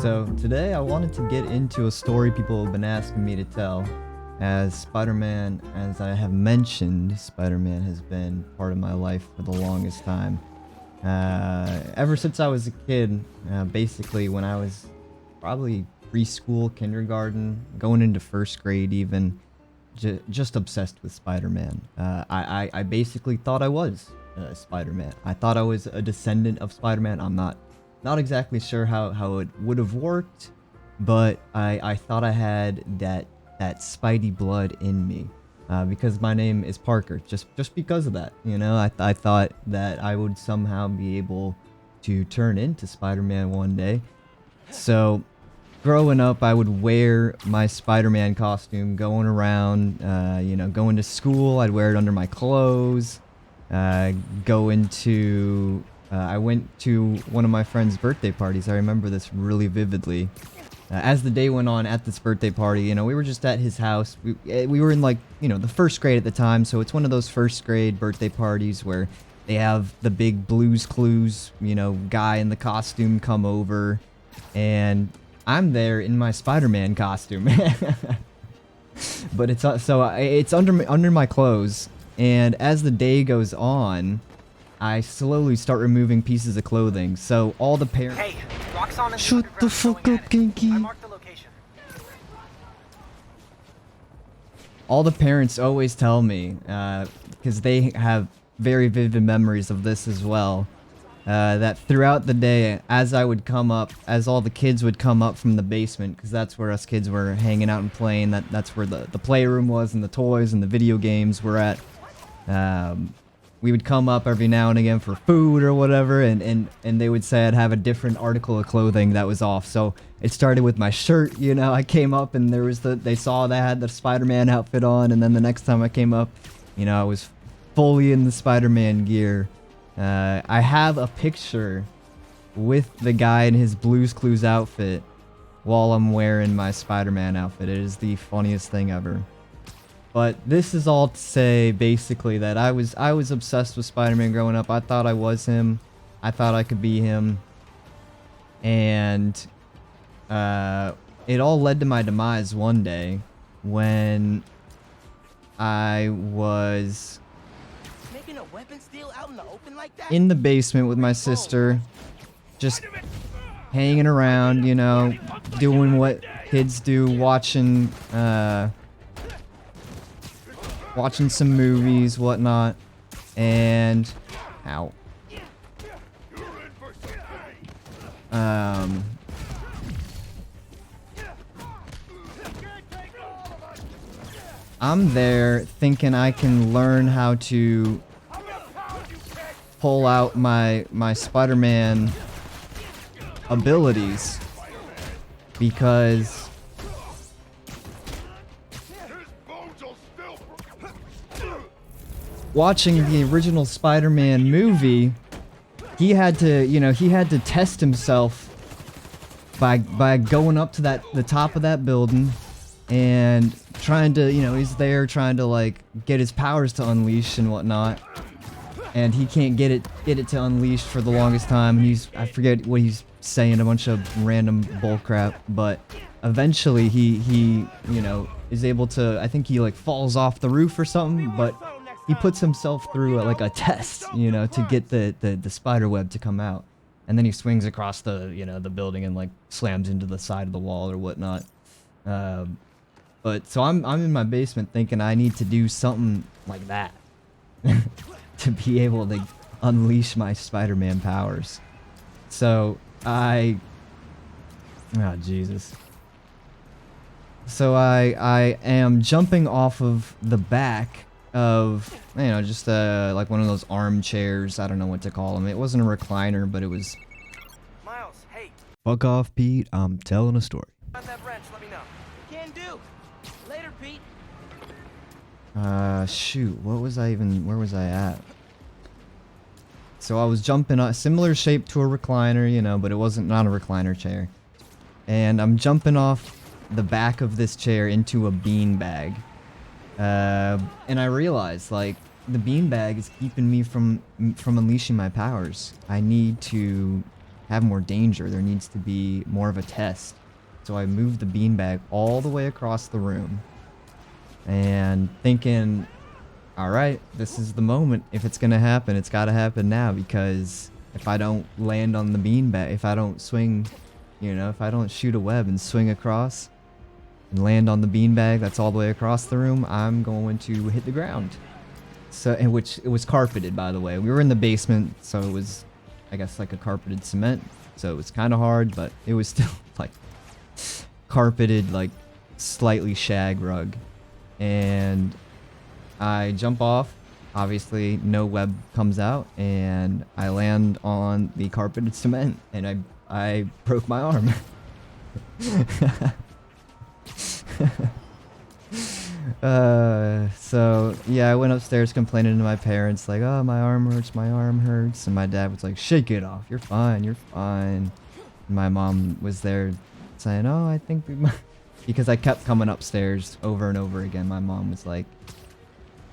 So today I wanted to get into a story people have been asking me to tell. As Spider-Man, as I have mentioned, Spider-Man has been part of my life for the longest time. Ever since I was a kid, basically when I was probably preschool, kindergarten, going into first grade even, just obsessed with Spider-Man. I basically thought I was Spider-Man. I thought I was a descendant of Spider-Man. I'm not exactly sure how it would have worked, but I thought I had that Spidey blood in me, because my name is Parker. Just because of that, you know, I thought that I would somehow be able to turn into Spider-Man one day. So growing up, I would wear my Spider-Man costume going around, you know, going to school. I'd wear it under my clothes. I went to one of my friend's birthday parties. I remember this really vividly. As the day went on at this birthday party, you know, we were just at his house. We were in, like, you know, the first grade at the time, so it's one of those first grade birthday parties where they have the big Blues Clues, you know, guy in the costume come over, and I'm there in my Spider-Man costume. But it's it's under my clothes, and as the day goes on, I slowly start removing pieces of clothing. So all the parents. Hey, Roxxon and Shut the fuck up, Kinky. I marked the location. All the parents always tell me, because they have very vivid memories of this as well, that throughout the day, as all the kids would come up from the basement, because that's where us kids were hanging out and playing. That's where the playroom was, and the toys and the video games were at. We would come up every now and again for food or whatever, and they would say I'd have a different article of clothing that was off. So it started with my shirt, you know. I came up and they saw that I had the Spider-Man outfit on, and then the next time I came up, you know, I was fully in the Spider-Man gear. I have a picture with the guy in his Blues Clues outfit while I'm wearing my Spider-Man outfit. It is the funniest thing ever. But this is all to say, basically, that I was obsessed with Spider-Man growing up. I thought I was him. I thought I could be him. And it all led to my demise one day when I was Making a weapons deal out in the open like that? in the basement with my sister, just hanging around, you know, doing what kids do, watching some movies, whatnot, and ow. I'm there thinking I can learn how to pull out my Spider-Man abilities, because watching the original Spider-Man movie, he had to test himself by going up to the top of that building and trying to, you know, he's there trying to, like, get his powers to unleash and whatnot, and he can't get it to unleash for the longest time. I forget what he's saying, a bunch of random bullcrap, but eventually he you know, is able to, I think he, like, falls off the roof or something, but he puts himself through like a test, you know, to get the spider web to come out, and then he swings across the, you know, the building and, like, slams into the side of the wall or whatnot. But so I'm in my basement thinking I need to do something like that to be able to unleash my Spider-Man powers. So oh Jesus. So I am jumping off of the back of, you know, just like one of those armchairs. I don't know what to call them. It wasn't a recliner, but it was. Miles, hey, Fuck off, Pete. I'm telling a story. find that wrench, let me know. Can do. Later, Pete. Shoot. Where was I at? So I was jumping on, similar shape to a recliner, you know, but it wasn't, not a recliner chair. And I'm jumping off the back of this chair into a beanbag. And I realized, like, the beanbag is keeping me from unleashing my powers. I need to have more danger. There needs to be more of a test. So I moved the beanbag all the way across the room and thinking, all right, this is the moment. If it's going to happen, it's got to happen now, because if I don't land on the beanbag, if I don't swing, you know, if I don't shoot a web and swing across and land on the beanbag that's all the way across the room, I'm going to hit the ground. So, and which it was carpeted, by the way. We were in the basement, so it was, I guess, like a carpeted cement. So it was kind of hard, but it was still like carpeted, like slightly shag rug. And I jump off. Obviously, no web comes out, and I land on the carpeted cement, and I broke my arm. So yeah, I went upstairs complaining to my parents, like, oh, my arm hurts, and my dad was like, shake it off, you're fine, you're fine. And my mom was there saying, oh, I think we might, because I kept coming upstairs over and over again. My mom was like,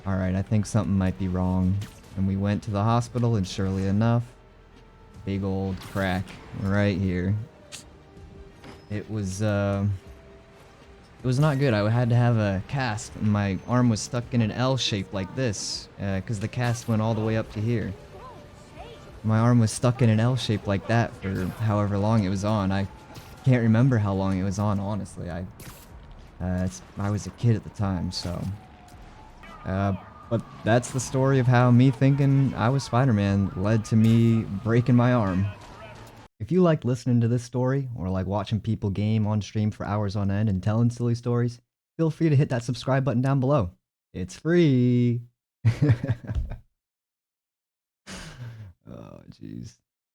all right, I think something might be wrong. And we went to the hospital, and surely enough, big old crack right here. It was not good. I had to have a cast, and my arm was stuck in an L shape like this, because the cast went all the way up to here. My arm was stuck in an L shape like that for however long it was on. I can't remember how long it was on, honestly. I was a kid at the time, so. But that's the story of how me thinking I was Spider-Man led to me breaking my arm. If you like listening to this story, or like watching people game on stream for hours on end and telling silly stories, feel free to hit that subscribe button down below. It's free! Oh, jeez.